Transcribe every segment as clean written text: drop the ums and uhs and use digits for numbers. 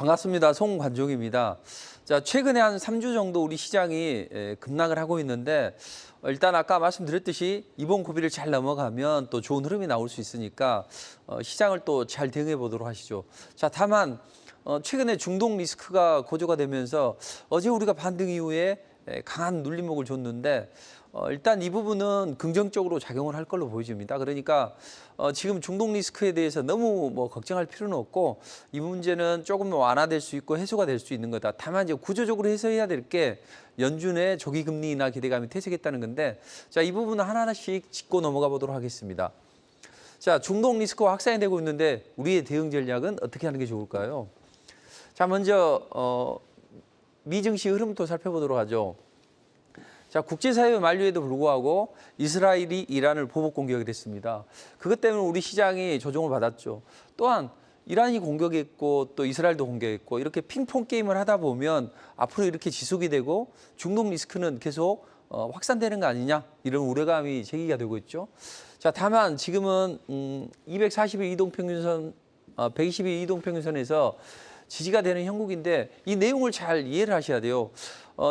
반갑습니다. 송관종입니다. 자, 최근에 한 3주 정도 우리 시장이 급락을 하고 있는데 일단 아까 말씀드렸듯이 이번 고비를 잘 넘어가면 또 좋은 흐름이 나올 수 있으니까 시장을 또 잘 대응해 보도록 하시죠. 자, 다만 최근에 중동 리스크가 고조가 되면서 어제 우리가 반등 이후에 강한 눌림목을 줬는데 일단 이 부분은 긍정적으로 작용을 할 걸로 보여집니다. 그러니까 지금 중동 리스크에 대해서 너무 걱정할 필요는 없고 이 문제는 조금 완화될 수 있고 해소가 될 수 있는 거다. 다만 이제 구조적으로 해소해야 될 게 연준의 조기 금리 인하 기대감이 퇴색했다는 건데 자, 이 부분은 하나하나씩 짚고 넘어가 보도록 하겠습니다. 자, 중동 리스크가 확산이 되고 있는데 우리의 대응 전략은 어떻게 하는 게 좋을까요? 자, 먼저 미 증시 흐름부터 살펴보도록 하죠. 자, 국제사회 만류에도 불구하고 이스라엘이 이란을 보복 공격을 했습니다. 그것 때문에 우리 시장이 조정을 받았죠. 또한 이란이 공격했고 또 이스라엘도 공격했고 이렇게 핑퐁 게임을 하다 보면 앞으로 이렇게 지속이 되고 중동 리스크는 계속 확산되는 거 아니냐 이런 우려감이 제기가 되고 있죠. 자, 다만 지금은 240일 이동평균선, 120일 이동평균선에서 지지가 되는 형국인데 이 내용을 잘 이해를 하셔야 돼요.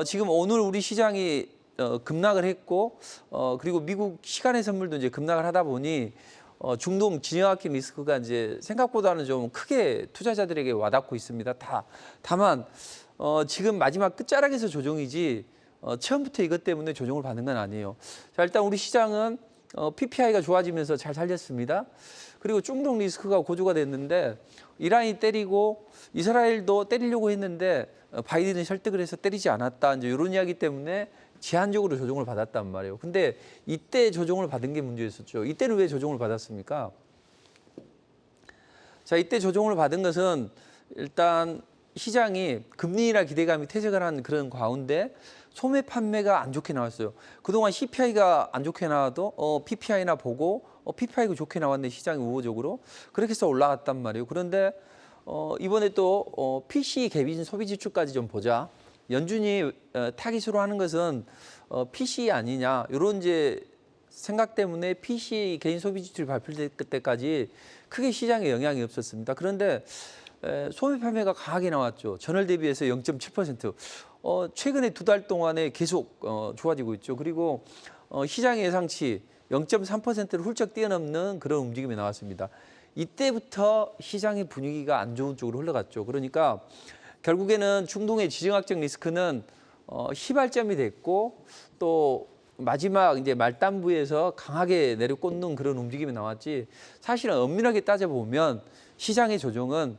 지금 오늘 우리 시장이 급락을 했고 그리고 미국 시간의 선물도 이제 급락을 하다 보니 중동 진영학적 리스크가 이제 생각보다는 좀 크게 투자자들에게 와닿고 있습니다. 다만 지금 마지막 끝자락에서 조정이지 처음부터 이것 때문에 조정을 받는 건 아니에요. 자, 일단 우리 시장은 PPI가 좋아지면서 잘 살렸습니다. 그리고 중동 리스크가 고조가 됐는데 이란이 때리고 이스라엘도 때리려고 했는데 바이든이 설득을 해서 때리지 않았다. 이제 이런 이야기 때문에 제한적으로 조정을 받았단 말이에요. 근데 이때 조정을 받은 게 문제였었죠. 이때는 왜 조정을 받았습니까? 자, 이때 조정을 받은 것은 일단 시장이 금리 인하 기대감이 퇴색을 한 그런 가운데 소매 판매가 안 좋게 나왔어요. 그동안 CPI가 안 좋게 나와도 PPI나 보고 PPI가 좋게 나왔네, 시장이 우호적으로. 그렇게 해서 올라갔단 말이에요. 그런데 이번에 또 PC 개인 소비 지출까지 좀 보자. 연준이 타깃으로 하는 것은 PC 아니냐 이런 이제 생각 때문에 PC 개인 소비 지출이 발표될 때까지 크게 시장에 영향이 없었습니다. 그런데 소매 판매가 강하게 나왔죠. 전월 대비해서 0.7%. 최근에 두 달 동안에 계속 좋아지고 있죠. 그리고 시장의 예상치 0.3%를 훌쩍 뛰어넘는 그런 움직임이 나왔습니다. 이때부터 시장의 분위기가 안 좋은 쪽으로 흘러갔죠. 그러니까 결국에는 중동의 지정학적 리스크는 휘발점이 됐고 또 마지막 이제 말단부에서 강하게 내려꽂는 그런 움직임이 나왔지 사실은 엄밀하게 따져보면 시장의 조정은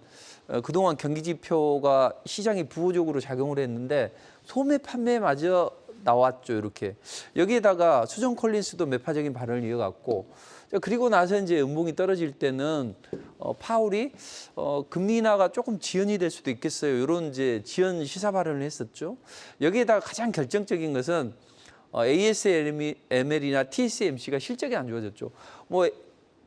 그동안 경기지표가 시장이 부호적으로 작용을 했는데 소매 판매마저 나왔죠. 이렇게 여기에다가 수정 콜린스도 매파적인 발언을 이어갔고 그리고 나서 이제 음봉이 떨어질 때는 파월이 금리 인하가 조금 지연이 될 수도 있겠어요. 이런 이제 지연 시사 발언을 했었죠. 여기에다가 가장 결정적인 것은 ASML이나 TSMC가 실적이 안 좋아졌죠.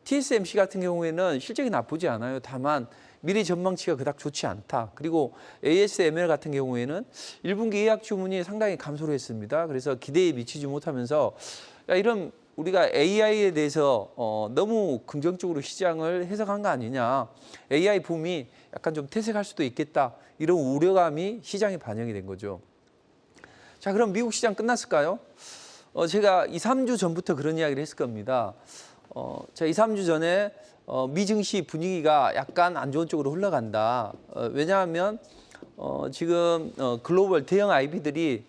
TSMC 같은 경우에는 실적이 나쁘지 않아요. 다만 미래 전망치가 그닥 좋지 않다. 그리고 ASML 같은 경우에는 1분기 예약 주문이 상당히 감소를 했습니다. 그래서 기대에 미치지 못하면서 이런 우리가 AI에 대해서 너무 긍정적으로 시장을 해석한 거 아니냐. AI 붐이 약간 좀 퇴색할 수도 있겠다. 이런 우려감이 시장에 반영이 된 거죠. 자, 그럼 미국 시장 끝났을까요? 제가 2, 3주 전부터 그런 이야기를 했을 겁니다. 자, 2, 3주 전에 미 증시 분위기가 약간 안 좋은 쪽으로 흘러간다. 왜냐하면 지금 글로벌 대형 IB들이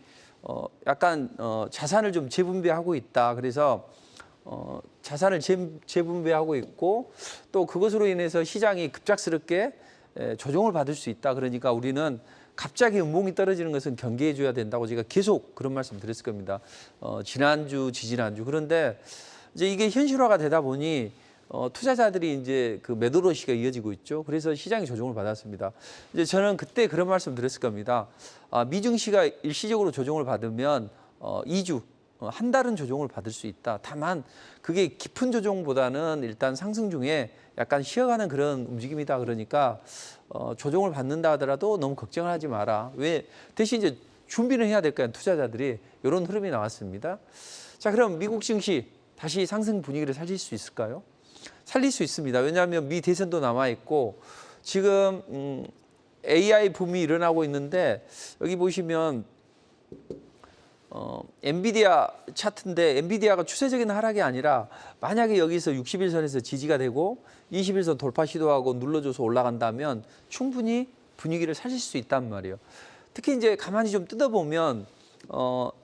약간 자산을 좀 재분배하고 있다. 그래서 자산을 재분배하고 있고 또 그것으로 인해서 시장이 급작스럽게 조정을 받을 수 있다. 그러니까 우리는 갑자기 음봉이 떨어지는 것은 경계해 줘야 된다고 제가 계속 그런 말씀 드렸을 겁니다. 지난주, 지지난주. 그런데 이제 이게 현실화가 되다 보니 투자자들이 이제 그 매도 러시가 이어지고 있죠. 그래서 시장이 조정을 받았습니다. 이제 저는 그때 그런 말씀 드렸을 겁니다. 미 증시가 일시적으로 조정을 받으면 2주, 한 달은 조정을 받을 수 있다. 다만 그게 깊은 조정보다는 일단 상승 중에 약간 쉬어가는 그런 움직임이다. 그러니까 조정을 받는다 하더라도 너무 걱정을 하지 마라. 왜? 대신 이제 준비를 해야 될 거야, 투자자들이. 이런 흐름이 나왔습니다. 자, 그럼 미국 증시 다시 상승 분위기를 살릴 수 있을까요? 살릴 수 있습니다. 왜냐하면 미 대선도 남아있고 지금 AI 붐이 일어나고 있는데 여기 보시면 엔비디아 차트인데 엔비디아가 추세적인 하락이 아니라 만약에 여기서 60일선에서 지지가 되고 21선 돌파 시도하고 눌러줘서 올라간다면 충분히 분위기를 살릴 수 있단 말이에요. 특히 이제 가만히 좀 뜯어보면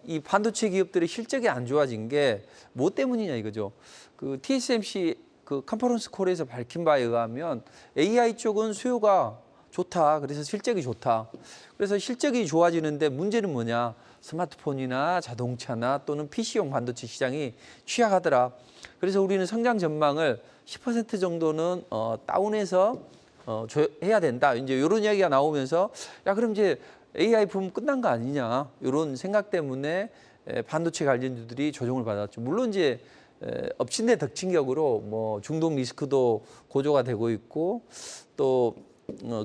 이 반도체 기업들의 실적이 안 좋아진 게 뭐 때문이냐 이거죠. 그 TSMC 그 컨퍼런스 콜에서 밝힌 바에 의하면 AI 쪽은 수요가 좋다. 그래서 실적이 좋다. 그래서 실적이 좋아지는데 문제는 뭐냐? 스마트폰이나 자동차나 또는 PC용 반도체 시장이 취약하더라. 그래서 우리는 성장 전망을 10% 정도는 다운해서 해야 된다. 이제 이런 이야기가 나오면서 야 그럼 이제 AI 붐 끝난 거 아니냐? 이런 생각 때문에 반도체 관련주들이 조정을 받았죠. 물론 이제 엎친 데 덮친 격으로 뭐 중동 리스크도 고조가 되고 있고 또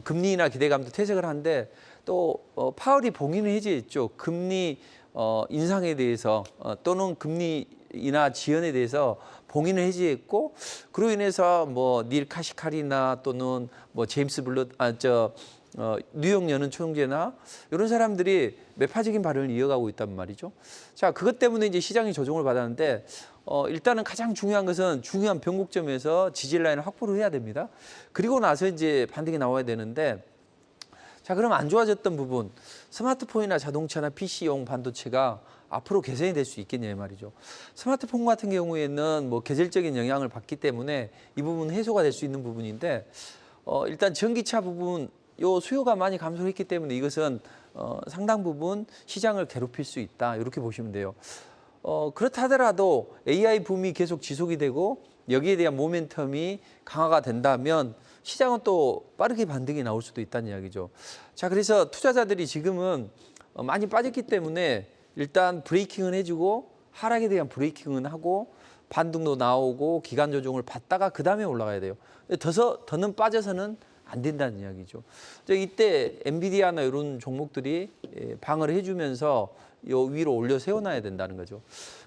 금리나 기대감도 퇴색을 한데 또 파월이 봉인을 해제했죠. 금리 인상에 대해서 또는 금리나 지연에 대해서 봉인을 해제했고 그로 인해서 뭐 닐 카시카리나 또는 뭐 제임스 블러 뉴욕 연은 총재나 이런 사람들이 매파적인 발언을 이어가고 있단 말이죠. 자, 그것 때문에 이제 시장이 조정을 받았는데 일단은 가장 중요한 것은 중요한 변곡점에서 지지 라인을 확보를 해야 됩니다. 그리고 나서 이제 반등이 나와야 되는데 자, 그럼 안 좋아졌던 부분 스마트폰이나 자동차나 PC용 반도체가 앞으로 개선이 될 수 있겠냐 이 말이죠. 스마트폰 같은 경우에는 뭐 계절적인 영향을 받기 때문에 이 부분은 해소가 될 수 있는 부분인데 일단 전기차 부분 요 수요가 많이 감소했기 때문에 이것은 상당 부분 시장을 괴롭힐 수 있다. 이렇게 보시면 돼요. 그렇다 하더라도 AI 붐이 계속 지속이 되고 여기에 대한 모멘텀이 강화가 된다면 시장은 또 빠르게 반등이 나올 수도 있다는 이야기죠. 자, 그래서 투자자들이 지금은 많이 빠졌기 때문에 일단 브레이킹은 해주고 하락에 대한 브레이킹은 하고 반등도 나오고 기간 조정을 받다가 그 다음에 올라가야 돼요. 더는 빠져서는 안 된다는 이야기죠. 이때 엔비디아나 이런 종목들이 방어를 해주면서 요 위로 올려 세워놔야 된다는 거죠.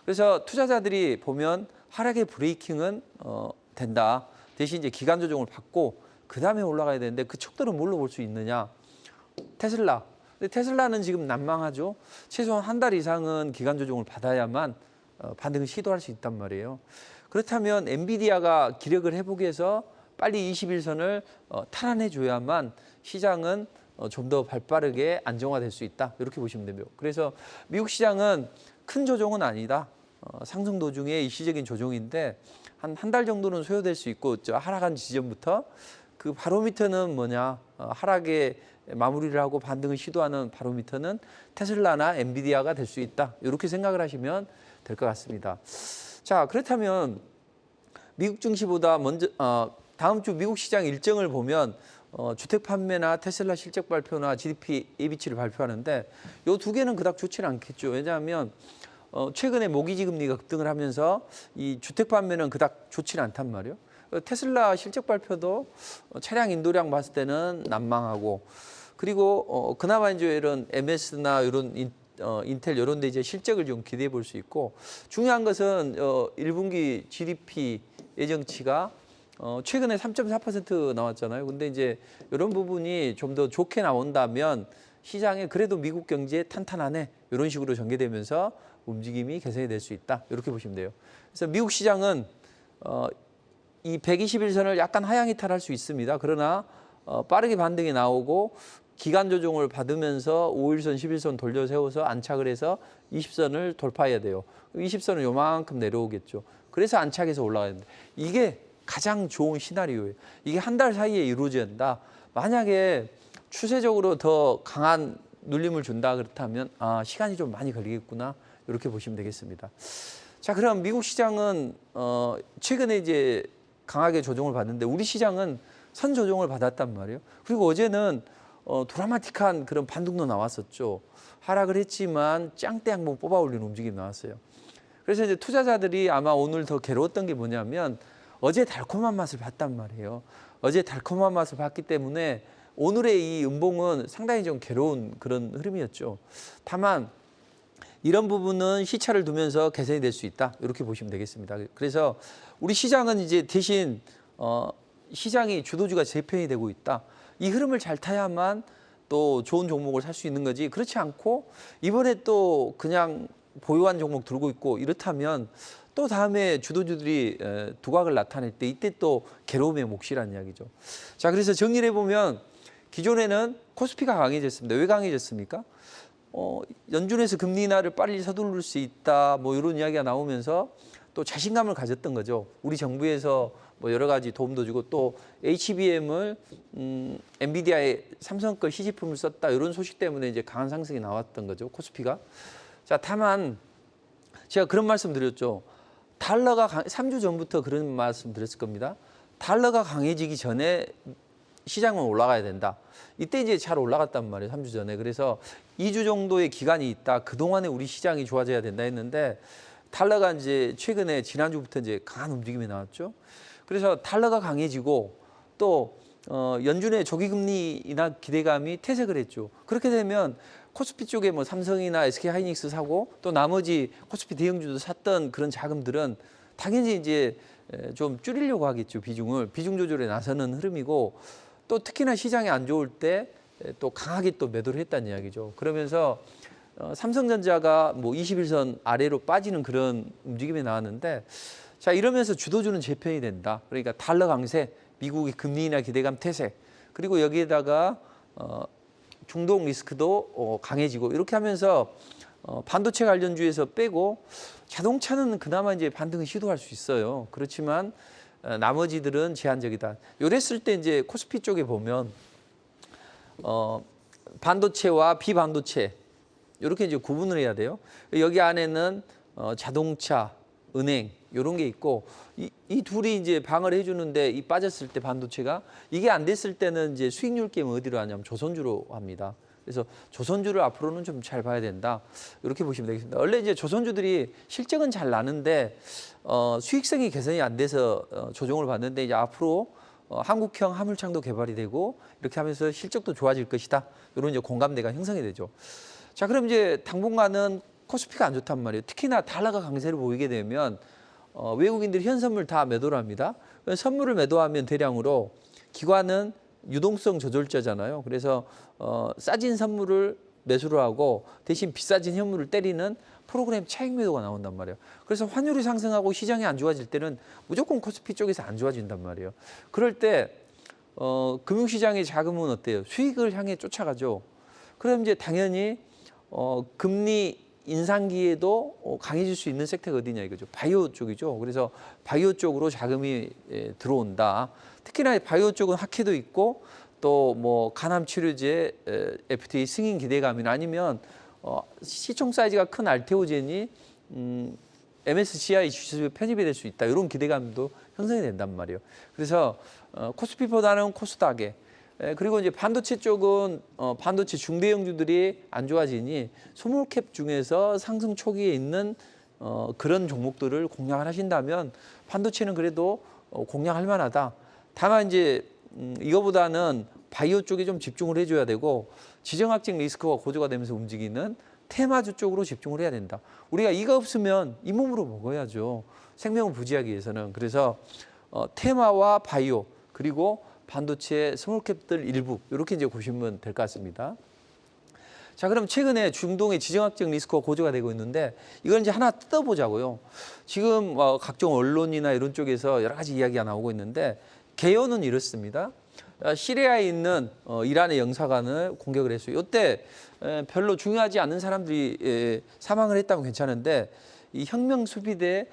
그래서 투자자들이 보면 하락의 브레이킹은 된다. 대신 이제 기간 조정을 받고 그 다음에 올라가야 되는데 그 척도는 뭘로 볼 수 있느냐? 테슬라. 근데 테슬라는 지금 난망하죠. 최소한 한 달 이상은 기간 조정을 받아야만 반등을 시도할 수 있단 말이에요. 그렇다면 엔비디아가 기력을 회복해서 빨리 21선을 탈환해 줘야만 시장은 좀 더 발빠르게 안정화될 수 있다. 이렇게 보시면 됩니다. 그래서 미국 시장은 큰 조정은 아니다. 상승 도중에 일시적인 조정인데 한 달 정도는 소요될 수 있고 하락한 지점부터 그 바로미터는 뭐냐? 하락에 마무리를 하고 반등을 시도하는 바로미터는 테슬라나 엔비디아가 될 수 있다. 이렇게 생각을 하시면 될 것 같습니다. 자, 그렇다면 미국 증시보다 먼저 다음 주 미국 시장 일정을 보면 주택 판매나 테슬라 실적 발표나 GDP 예비치를 발표하는데 이 두 개는 그닥 좋지는 않겠죠. 왜냐하면 최근에 모기지 금리가 급등을 하면서 이 주택 판매는 그닥 좋지는 않단 말이에요. 테슬라 실적 발표도 차량 인도량 봤을 때는 난망하고 그리고 그나마 이제 이런 MS나 이런 인텔 이런 데 이제 실적을 좀 기대해 볼 수 있고 중요한 것은 1분기 GDP 예정치가 최근에 3.4% 나왔잖아요. 근데 이제 이런 부분이 좀 더 좋게 나온다면 시장에 그래도 미국 경제 탄탄하네 이런 식으로 전개되면서 움직임이 개선이 될 수 있다. 이렇게 보시면 돼요. 그래서 미국 시장은 이 121선을 약간 하향 이탈할 수 있습니다. 그러나 빠르게 반등이 나오고 기간 조정을 받으면서 5일선, 11선 돌려 세워서 안착을 해서 20선을 돌파해야 돼요. 20선은 요만큼 내려오겠죠. 그래서 안착해서 올라가야 됩니다. 이게 가장 좋은 시나리오예요. 이게 한 달 사이에 이루어진다. 만약에 추세적으로 더 강한 눌림을 준다 그렇다면 시간이 좀 많이 걸리겠구나. 이렇게 보시면 되겠습니다. 자, 그럼 미국 시장은 최근에 이제 강하게 조정을 받는데 우리 시장은 선 조정을 받았단 말이에요. 그리고 어제는 드라마틱한 그런 반등도 나왔었죠. 하락을 했지만 짱대 한번 뽑아 올리는 움직임이 나왔어요. 그래서 이제 투자자들이 아마 오늘 더 괴로웠던 게 뭐냐면 어제 달콤한 맛을 봤단 말이에요. 어제 달콤한 맛을 봤기 때문에 오늘의 이 음봉은 상당히 좀 괴로운 그런 흐름이었죠. 다만 이런 부분은 시차를 두면서 개선이 될 수 있다. 이렇게 보시면 되겠습니다. 그래서 우리 시장은 이제 대신 시장이 주도주가 재편이 되고 있다. 이 흐름을 잘 타야만 또 좋은 종목을 살 수 있는 거지. 그렇지 않고 이번에 또 그냥 보유한 종목 들고 있고 이렇다면 또 다음에 주도주들이 두각을 나타낼 때 이때 또 괴로움의 몫이라는 이야기죠. 자, 그래서 정리를 해보면 기존에는 코스피가 강해졌습니다. 왜 강해졌습니까? 연준에서 금리 인하를 빨리 서두를 수 있다, 뭐 이런 이야기가 나오면서 또 자신감을 가졌던 거죠. 우리 정부에서 뭐 여러 가지 도움도 주고 또 HBM을 엔비디아의 삼성 거 시제품을 썼다 이런 소식 때문에 이제 강한 상승이 나왔던 거죠. 코스피가. 자, 다만 제가 그런 말씀 드렸죠. 달러가 3주 전부터 그런 말씀 드렸을 겁니다. 달러가 강해지기 전에 시장은 올라가야 된다. 이때 이제 잘 올라갔단 말이에요. 3주 전에. 그래서 2주 정도의 기간이 있다. 그동안에 우리 시장이 좋아져야 된다 했는데 달러가 이제 최근에 지난주부터 이제 강한 움직임이 나왔죠. 그래서 달러가 강해지고 또 연준의 조기금리 인하 기대감이 퇴색을 했죠. 그렇게 되면 코스피 쪽에 뭐 삼성이나 SK하이닉스 사고 또 나머지 코스피 대형주도 샀던 그런 자금들은 당연히 이제 좀 줄이려고 하겠죠. 비중 조절에 나서는 흐름이고 또 특히나 시장이 안 좋을 때 또 강하게 또 매도를 했다는 이야기죠. 그러면서 삼성전자가 뭐 21선 아래로 빠지는 그런 움직임이 나왔는데 자, 이러면서 주도주는 재편이 된다. 그러니까 달러 강세, 미국의 금리 인하 기대감 퇴색, 그리고 여기에다가 중동 리스크도 강해지고 이렇게 하면서 반도체 관련주에서 빼고 자동차는 그나마 이제 반등을 시도할 수 있어요. 그렇지만 나머지들은 제한적이다. 요랬을 때 이제 코스피 쪽에 보면 반도체와 비반도체 이렇게 이제 구분을 해야 돼요. 여기 안에는 자동차, 은행 이런 게 있고 이 둘이 이제 방어를 해주는데 이 빠졌을 때 반도체가 이게 안 됐을 때는 이제 수익률 게임 어디로 하냐면 조선주로 합니다. 그래서 조선주를 앞으로는 좀 잘 봐야 된다. 이렇게 보시면 되겠습니다. 원래 이제 조선주들이 실적은 잘 나는데 수익성이 개선이 안 돼서 조정을 받는데 이제 앞으로 한국형 화물창도 개발이 되고 이렇게 하면서 실적도 좋아질 것이다. 이런 이제 공감대가 형성이 되죠. 자, 그럼 이제 당분간은 코스피가 안 좋단 말이에요. 특히나 달러가 강세를 보이게 되면 외국인들이 현선물 다 매도를 합니다. 선물을 매도하면 대량으로 기관은 유동성 조절자잖아요. 그래서 싸진 선물을 매수를 하고 대신 비싸진 현물을 때리는 프로그램 차익 매도가 나온단 말이에요. 그래서 환율이 상승하고 시장이 안 좋아질 때는 무조건 코스피 쪽에서 안 좋아진단 말이에요. 그럴 때 금융시장의 자금은 어때요? 수익을 향해 쫓아가죠. 그럼 이제 당연히 금리 인상기에도 강해질 수 있는 섹터가 어디냐 이거죠. 바이오 쪽이죠. 그래서 바이오 쪽으로 자금이 들어온다. 특히나 바이오 쪽은 학회도 있고 또 뭐 간암 치료제 FDA 승인 기대감이나 아니면 시총 사이즈가 큰 알테오젠이 MSCI 지수에 편입이 될 수 있다. 이런 기대감도 형성이 된단 말이에요. 그래서 코스피보다는 코스닥에 그리고 이제 반도체 쪽은 반도체 중대형주들이 안 좋아지니 스몰캡 중에서 상승 초기에 있는 그런 종목들을 공략을 하신다면 반도체는 그래도 공략할 만하다. 다만 이제 이거보다는 바이오 쪽에 좀 집중을 해줘야 되고 지정학적 리스크가 고조가 되면서 움직이는 테마주 쪽으로 집중을 해야 된다. 우리가 이가 없으면 잇몸으로 먹어야죠. 생명을 부지하기 위해서는. 그래서 테마와 바이오 그리고 반도체 스몰캡들 일부 이렇게 이제 보시면 될 것 같습니다. 자, 그럼 최근에 중동의 지정학적 리스크가 고조가 되고 있는데 이걸 이제 하나 뜯어보자고요. 지금 각종 언론이나 이런 쪽에서 여러 가지 이야기가 나오고 있는데 개요는 이렇습니다. 시리아에 있는 이란의 영사관을 공격을 했어요. 이때 별로 중요하지 않은 사람들이 사망을 했다고 괜찮은데 이 혁명 수비대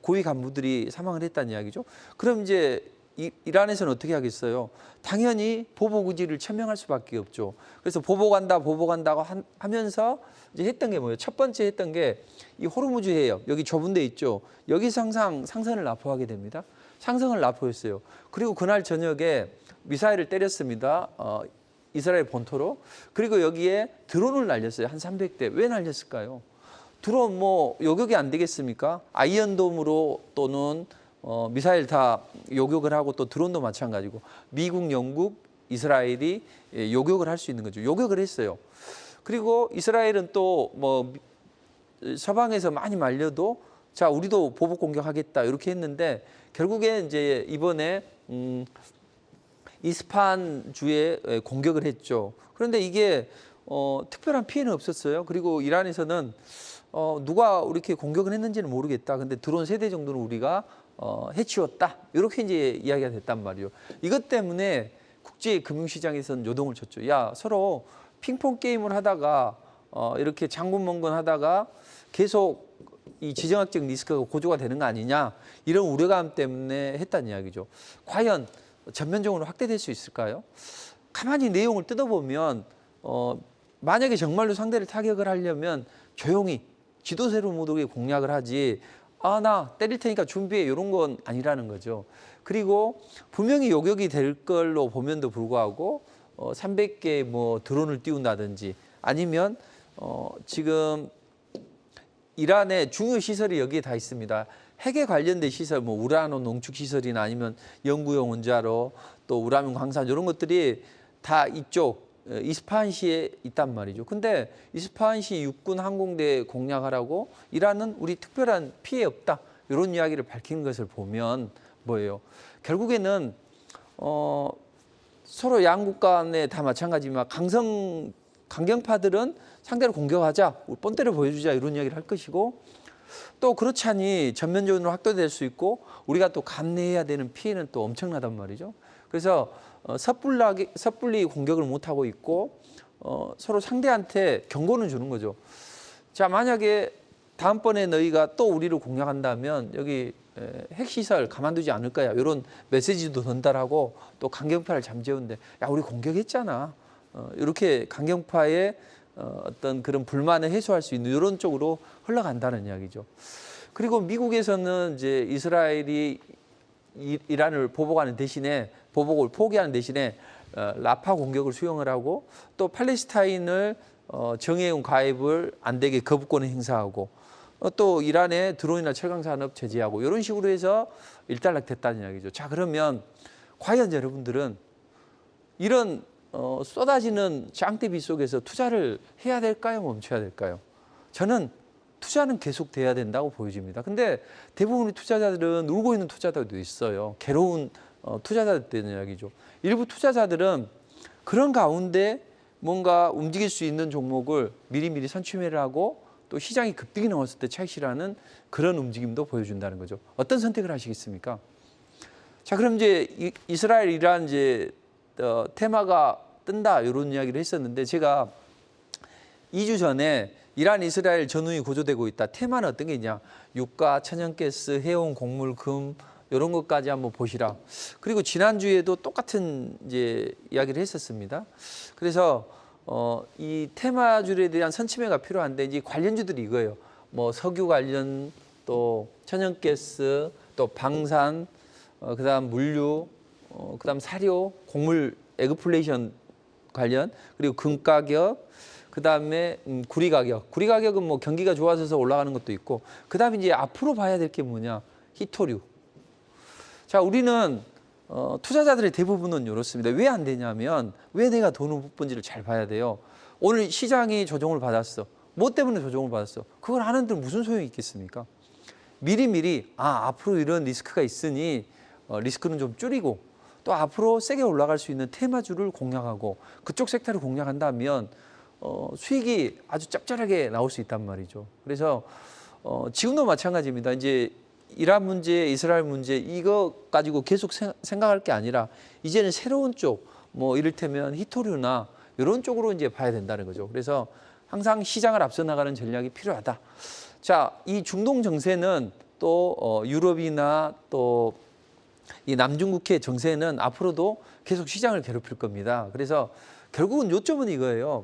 고위 간부들이 사망을 했다는 이야기죠. 그럼 이제 이란에서는 어떻게 하겠어요? 당연히 보복 의지를 천명할 수밖에 없죠. 그래서 보복한다고 하면서 이제 했던 게 뭐예요? 첫 번째 했던 게 이 호르무즈 해협 여기 좁은 데 있죠. 여기서 항상 상선을 납포하게 됩니다. 상선을 납포했어요. 그리고 그날 저녁에 미사일을 때렸습니다. 이스라엘 본토로. 그리고 여기에 드론을 날렸어요. 한 300대. 왜 날렸을까요? 드론 뭐 요격이 안 되겠습니까? 아이언돔으로 또는 미사일 다 요격을 하고 또 드론도 마찬가지고 미국, 영국, 이스라엘이 요격을 할 수 있는 거죠. 요격을 했어요. 그리고 이스라엘은 또 뭐 서방에서 많이 말려도 자 우리도 보복 공격하겠다 이렇게 했는데 결국에 이제 이번에 이스파한 주에 공격을 했죠. 그런데 이게 특별한 피해는 없었어요. 그리고 이란에서는 누가 이렇게 공격을 했는지는 모르겠다. 근데 드론 3대 정도는 우리가 해치웠다. 이렇게 이제 이야기가 됐단 말이에요. 이것 때문에 국제 금융시장에서는 요동을 쳤죠. 야, 서로 핑퐁 게임을 하다가 이렇게 장군멍건 하다가 계속 이 지정학적 리스크가 고조가 되는 거 아니냐, 이런 우려감 때문에 했다는 이야기죠. 과연 전면적으로 확대될 수 있을까요? 가만히 내용을 뜯어보면 만약에 정말로 상대를 타격을 하려면 조용히 지도세로 모독에 공략을 하지, 나 때릴 테니까 준비해, 이런 건 아니라는 거죠. 그리고 분명히 요격이 될 걸로 보면도 불구하고 300개 뭐 드론을 띄운다든지, 아니면 지금 이란의 중요 시설이 여기에 다 있습니다. 핵에 관련된 시설, 뭐 우라노 농축 시설이나 아니면 연구용 원자로, 또 우라늄 광산, 이런 것들이 다 이쪽 이스파한시에 있단 말이죠. 근데 이스파한시 육군 항공대 공략하라고 이란은 우리 특별한 피해 없다, 이런 이야기를 밝힌 것을 보면 뭐예요? 결국에는 서로 양국 간에 다 마찬가지지만 강경파들은 상대를 공격하자, 뻔때를 보여주자, 이런 이야기를 할 것이고, 또 그렇지 않니 전면적으로 확대될 수 있고 우리가 또 감내해야 되는 피해는 또 엄청나단 말이죠. 그래서 섣불리 공격을 못하고 있고 서로 상대한테 경고는 주는 거죠. 자, 만약에 다음번에 너희가 또 우리를 공략한다면 여기 핵시설 가만두지 않을 거야, 이런 메시지도 전달하고, 또 강경파를 잠재우는데, 야, 우리 공격했잖아, 이렇게 강경파의 어떤 그런 불만을 해소할 수 있는 이런 쪽으로 흘러간다는 이야기죠. 그리고 미국에서는 이제 이스라엘이 이란을 보복을 포기하는 대신에 라파 공격을 수용을 하고, 또 팔레스타인을 정예용 가입을 안 되게 거부권을 행사하고, 또 이란의 드론이나 철강 산업 제재하고, 이런 식으로 해서 일단락됐다는 이야기죠. 자, 그러면 과연 여러분들은 이런 쏟아지는 짱대비 속에서 투자를 해야 될까요? 멈춰야 될까요? 저는 투자는 계속 돼야 된다고 보여집니다. 근데 대부분의 투자자들은 울고 있는 투자자들도 있어요. 괴로운 투자자들 되는 이야기죠. 일부 투자자들은 그런 가운데 뭔가 움직일 수 있는 종목을 미리미리 선취매를 하고, 또 시장이 급등이 나왔을 때 차익실하는 그런 움직임도 보여준다는 거죠. 어떤 선택을 하시겠습니까? 자, 그럼 이제 이스라엘, 이란 이제 테마가 뜬다, 이런 이야기를 했었는데, 제가 2주 전에 이란 이스라엘 전후이 고조되고 있다. 테마는 어떤 게 있냐? 유가, 천연가스, 해운, 곡물, 금, 이런 것까지 한번 보시라. 그리고 지난주에도 똑같은 이제 이야기를 했었습니다. 그래서 이 테마주에 대한 선취매가 필요한데, 이제 관련주들이 이거예요. 뭐 석유 관련, 또 천연가스, 또 방산, 그다음 물류, 그다음 사료, 곡물, 에그플레이션 관련, 그리고 금 가격, 그다음에 구리 가격. 구리 가격은 뭐 경기가 좋아져서 올라가는 것도 있고, 그다음에 이제 앞으로 봐야 될 게 뭐냐? 히토류. 자, 우리는 투자자들의 대부분은 이렇습니다. 왜 안 되냐면, 왜 내가 돈을 못 번지를 잘 봐야 돼요. 오늘 시장이 조정을 받았어. 뭐 때문에 조정을 받았어? 그걸 하는데 무슨 소용이 있겠습니까? 미리미리 앞으로 이런 리스크가 있으니 리스크는 좀 줄이고, 또 앞으로 세게 올라갈 수 있는 테마주를 공략하고, 그쪽 섹터를 공략한다면 수익이 아주 짭짤하게 나올 수 있단 말이죠. 그래서 지금도 마찬가지입니다. 이제 이란 문제, 이스라엘 문제, 이거 가지고 계속 생각할 게 아니라 이제는 새로운 쪽, 뭐 이를테면 히토류나 이런 쪽으로 이제 봐야 된다는 거죠. 그래서 항상 시장을 앞서 나가는 전략이 필요하다. 자, 이 중동 정세는 또 유럽이나 또 이 남중국해 정세는 앞으로도 계속 시장을 괴롭힐 겁니다. 그래서 결국은 요점은 이거예요.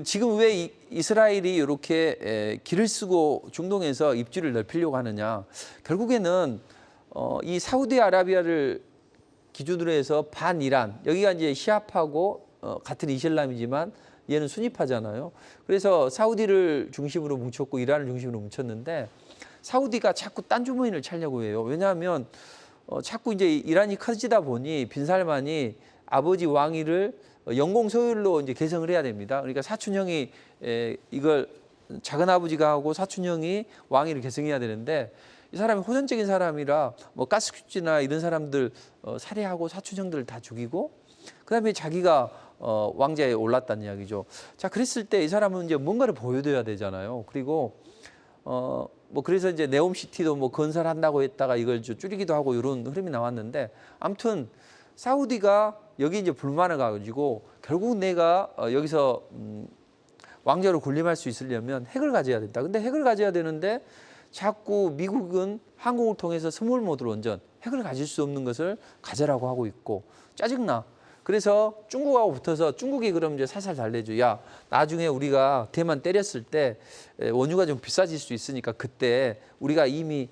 지금 왜 이스라엘이 이렇게 길을 쓰고 중동에서 입지를 넓히려고 하느냐? 결국에는 이 사우디아라비아를 기준으로 해서 반이란, 여기가 이제 시아파고 같은 이슬람이지만 얘는 수니파잖아요. 그래서 사우디를 중심으로 뭉쳤고 이란을 중심으로 뭉쳤는데, 사우디가 자꾸 딴 주머니를 차려고 해요. 왜냐하면 자꾸 이제 이란이 커지다 보니 빈살만이 아버지 왕위를 영공 소유로 이제 계승을 해야 됩니다. 그러니까 사촌형이 이걸 작은 아버지가 하고 사촌형이 왕위를 계승해야 되는데, 이 사람이 호전적인 사람이라 뭐 가스큐지나 이런 사람들 살해하고 사촌형들을 다 죽이고 그다음에 자기가 왕좌에 올랐다는 이야기죠. 자, 그랬을 때 이 사람은 이제 뭔가를 보여줘야 되잖아요. 그리고 뭐 그래서 이제 네옴시티도 뭐 건설한다고 했다가 이걸 줄이기도 하고 이런 흐름이 나왔는데 아무튼 사우디가 여기 이제 불만을 가지고 결국 내가 여기서 왕좌로 군림할 수 있으려면 핵을 가져야 된다. 근데 핵을 가져야 되는데 자꾸 미국은 한국을 통해서 스몰 모듈 원전 핵을 가질 수 없는 것을 가져라고 하고 있고 짜증나. 그래서 중국하고 붙어서 중국이 그럼 이제 살살 달래줘. 야, 나중에 우리가 대만 때렸을 때 원유가 좀 비싸질 수 있으니까 그때 우리가 이미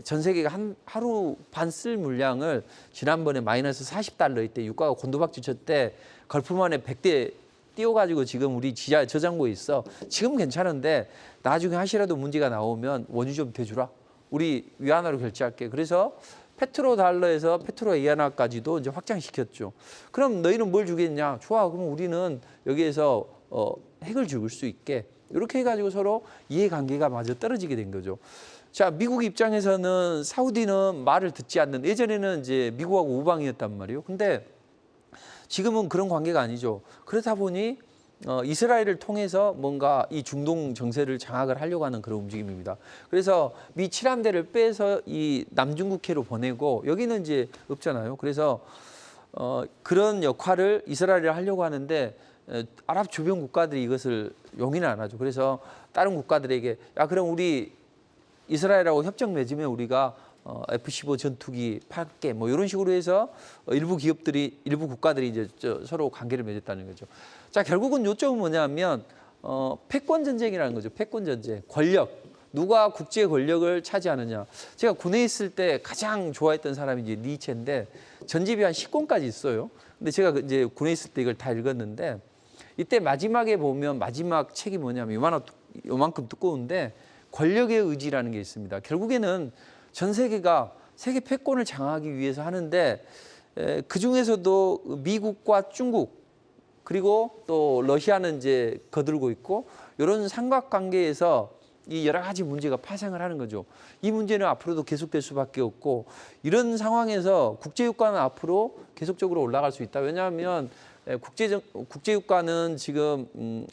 전 세계가 하루 반 쓸 물량을 지난번에 마이너스 40달러 이때 유가가 곤두박질 쳤때 걸프만에 100대 띄워가지고 지금 우리 지하 저장고에 있어. 지금 괜찮은데 나중에 하시라도 문제가 나오면 원유 좀 대주라. 우리 위안화로 결제할게. 그래서 페트로 달러에서 페트로 위안화까지도 이제 확장시켰죠. 그럼 너희는 뭘 주겠냐? 좋아. 그럼 우리는 여기에서 핵을 줄 수 있게. 이렇게 해가지고 서로 이해관계가 마저 떨어지게 된 거죠. 자, 미국 입장에서는 사우디는 말을 듣지 않는 예전에는 이제 미국하고 우방이었단 말이에요. 근데 지금은 그런 관계가 아니죠. 그렇다 보니 이스라엘을 통해서 뭔가 이 중동 정세를 장악을 하려고 하는 그런 움직임입니다. 그래서 미 7함대를 빼서 이 남중국해로 보내고 여기는 이제 없잖아요. 그래서 그런 역할을 이스라엘이 하려고 하는데 아랍 주변 국가들이 이것을 용인을 안 하죠. 그래서 다른 국가들에게 야, 그럼 우리 이스라엘하고 협정 맺으면 우리가 F-15 전투기 팔게 뭐 이런 식으로 해서 일부 기업들이 일부 국가들이 이제 서로 관계를 맺었다는 거죠. 자, 결국은 요점은 뭐냐면 패권 전쟁이라는 거죠. 패권 전쟁, 권력. 누가 국제 권력을 차지하느냐. 제가 군에 있을 때 가장 좋아했던 사람이 이제 니체인데 전집이 한 10권까지 있어요. 근데 제가 이제 군에 있을 때 이걸 다 읽었는데 이때 마지막에 보면 마지막 책이 뭐냐면 요만큼 두꺼운데 권력의 의지라는 게 있습니다. 결국에는 전 세계가 세계 패권을 장악하기 위해서 하는데 그 중에서도 미국과 중국 그리고 또 러시아는 이제 거들고 있고 이런 삼각관계에서 이 여러 가지 문제가 파생을 하는 거죠. 이 문제는 앞으로도 계속될 수밖에 없고 이런 상황에서 국제유가는 앞으로 계속적으로 올라갈 수 있다. 왜냐하면 국제유가는 지금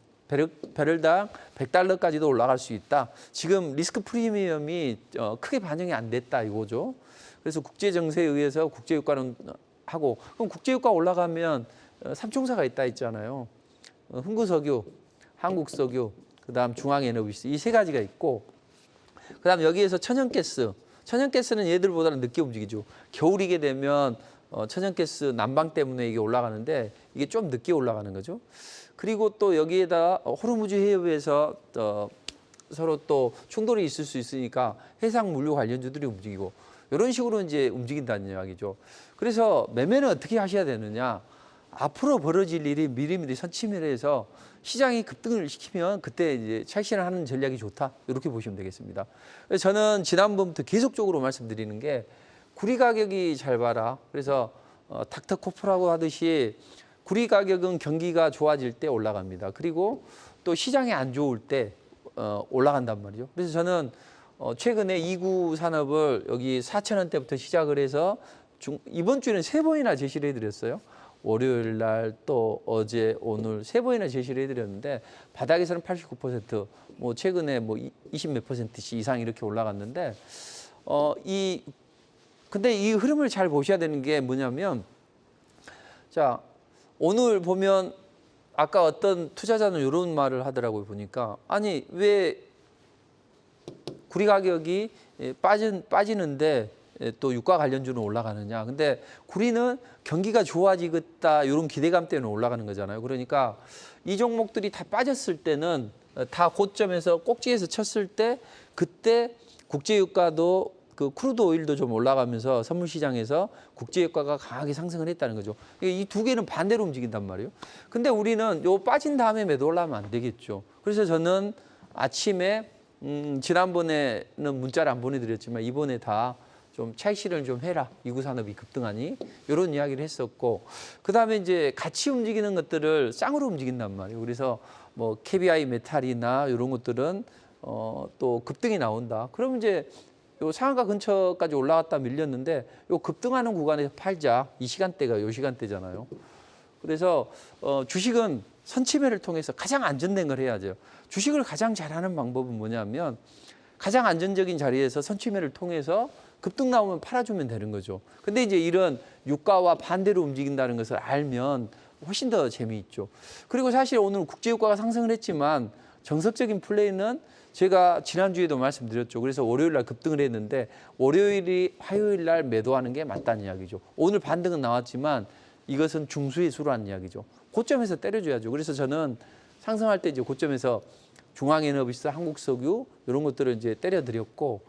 배럴당 100달러까지도 올라갈 수 있다. 지금 리스크 프리미엄이 크게 반영이 안 됐다 이거죠. 그래서 국제 정세에 의해서 국제유가는 하고 그럼 국제유가 올라가면 삼총사가 있다 했잖아요. 흥구석유, 한국석유, 그다음 중앙에너비스 이 세 가지가 있고 그다음 여기에서 천연가스. 천연가스는 얘들보다는 늦게 움직이죠. 겨울이게 되면 천연가스 난방 때문에 이게 올라가는데 이게 좀 늦게 올라가는 거죠. 그리고 또 여기에다 호르무즈 해협에서 서로 또 충돌이 있을 수 있으니까 해상 물류 관련주들이 움직이고 이런 식으로 이제 움직인다는 이야기죠. 그래서 매매는 어떻게 하셔야 되느냐? 앞으로 벌어질 일이 미리미리 선침을 해서 시장이 급등을 시키면 그때 이제 차익실현을 하는 전략이 좋다. 이렇게 보시면 되겠습니다. 그래서 저는 지난번부터 계속적으로 말씀드리는 게 구리 가격이 잘 봐라. 그래서 닥터 코프라고 하듯이 구리 가격은 경기가 좋아질 때 올라갑니다. 그리고 또 시장이 안 좋을 때 올라간단 말이죠. 그래서 저는 최근에 2구 산업을 여기 4,000원대부터 시작을 해서 이번 주에는 3번이나 제시를 해드렸어요. 월요일 날 또 어제 오늘 3번이나 제시를 해드렸는데 바닥에서는 89%, 뭐 최근에 뭐 20 몇 %씩 이상 이렇게 올라갔는데 근데 이 흐름을 잘 보셔야 되는 게 뭐냐면 자 오늘 보면 아까 어떤 투자자는 이런 말을 하더라고요. 보니까 아니 왜 구리 가격이 빠지는데 또 유가 관련주는 올라가느냐. 근데 구리는 경기가 좋아지겠다 이런 기대감 때문에 올라가는 거잖아요. 그러니까 이 종목들이 다 빠졌을 때는 다 고점에서 꼭지에서 쳤을 때 그때 국제유가도 그 크루드 오일도 좀 올라가면서 선물 시장에서 국제유가가 강하게 상승을 했다는 거죠. 이 두 개는 반대로 움직인단 말이에요. 근데 우리는 요 빠진 다음에 매도 올라가면 안 되겠죠. 그래서 저는 아침에 지난번에는 문자를 안 보내드렸지만 이번에 다 좀 차익 실현을 좀 해라. 이구 산업이 급등하니 이런 이야기를 했었고 그다음에 이제 같이 움직이는 것들을 쌍으로 움직인단 말이에요. 그래서 뭐 KBI 메탈이나 이런 것들은 또 급등이 나온다. 그럼 이제 요 상한가 근처까지 올라갔다 밀렸는데 요 급등하는 구간에서 팔자. 이 시간대가 요 시간대잖아요. 그래서 주식은 선취매를 통해서 가장 안전된 걸 해야죠. 주식을 가장 잘하는 방법은 뭐냐면 가장 안전적인 자리에서 선취매를 통해서 급등 나오면 팔아주면 되는 거죠. 근데 이제 이런 유가와 반대로 움직인다는 것을 알면 훨씬 더 재미있죠. 그리고 사실 오늘 국제유가가 상승을 했지만 정석적인 플레이는 제가 지난주에도 말씀드렸죠. 그래서 월요일 날 급등을 했는데 월요일이 화요일 날 매도하는 게 맞다는 이야기죠. 오늘 반등은 나왔지만 이것은 중수의 수로 하는 이야기죠. 고점에서 때려줘야죠. 그래서 저는 상승할 때 이제 고점에서 중앙에너비스, 한국석유 이런 것들을 이제 때려드렸고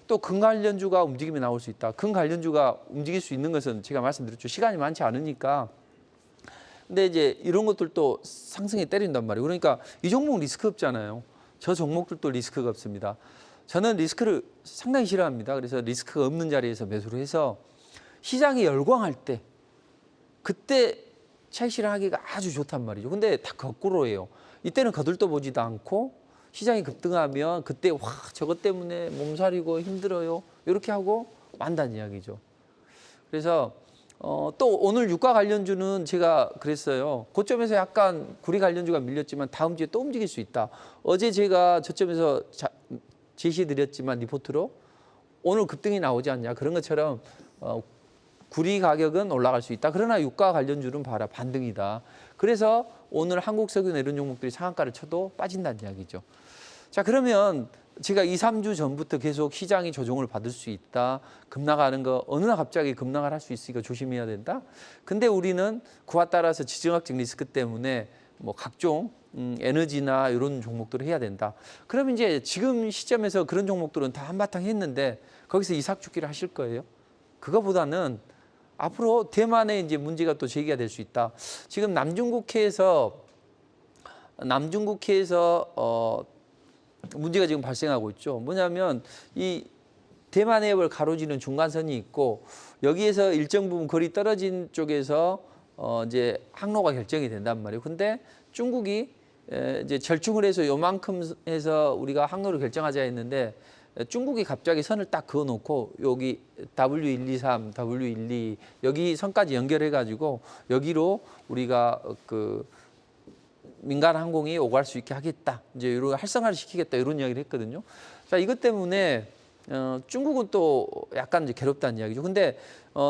또 금 관련주가 움직임이 나올 수 있다. 금 관련주가 움직일 수 있는 것은 제가 말씀드렸죠. 시간이 많지 않으니까. 근데 이제 이런 것들도 상승에 때린단 말이에요. 그러니까 이 종목 리스크 없잖아요. 저 종목들도 리스크가 없습니다. 저는 리스크를 상당히 싫어합니다. 그래서 리스크가 없는 자리에서 매수를 해서 시장이 열광할 때 그때 차익 실현하기가 아주 좋단 말이죠. 근데 다 거꾸로예요. 이때는 거들떠보지도 않고 시장이 급등하면 그때 와 저것 때문에 몸살이고 힘들어요. 이렇게 하고 만다는 이야기죠. 그래서 또 오늘 유가 관련주는 제가 그랬어요. 고점에서 약간 구리 관련주가 밀렸지만 다음 주에 또 움직일 수 있다. 어제 제가 저점에서 제시드렸지만 리포트로 오늘 급등이 나오지 않냐. 그런 것처럼 구리 가격은 올라갈 수 있다. 그러나 유가 관련주는 봐라 반등이다. 그래서 오늘 한국석유 이런 종목들이 상한가를 쳐도 빠진다는 이야기죠. 자 그러면 제가 2, 3주 전부터 계속 시장이 조정을 받을 수 있다. 급락하는 거 어느 날 갑자기 급락을 할 수 있으니까 조심해야 된다. 근데 우리는 그와 따라서 지정학적 리스크 때문에 뭐 각종 에너지나 이런 종목들을 해야 된다. 그럼 이제 지금 시점에서 그런 종목들은 다 한바탕 했는데 거기서 이삭죽기를 하실 거예요. 그거보다는 앞으로 대만에 이제 문제가 또 제기가 될 수 있다. 지금 남중국해에서 문제가 지금 발생하고 있죠. 뭐냐면 이 대만 해협을 가로지르는 중간선이 있고 여기에서 일정 부분 거리 떨어진 쪽에서 이제 항로가 결정이 된단 말이에요. 근데 중국이 이제 절충을 해서 요만큼 해서 우리가 항로를 결정하자 했는데 중국이 갑자기 선을 딱 그어놓고 여기 W123, W12 여기 선까지 연결해가지고 여기로 우리가 그 민간 항공이 오갈 수 있게 하겠다. 이제 이런 활성화를 시키겠다 이런 이야기를 했거든요. 자 이것 때문에 중국은 또 약간 이제 괴롭다는 이야기죠. 근데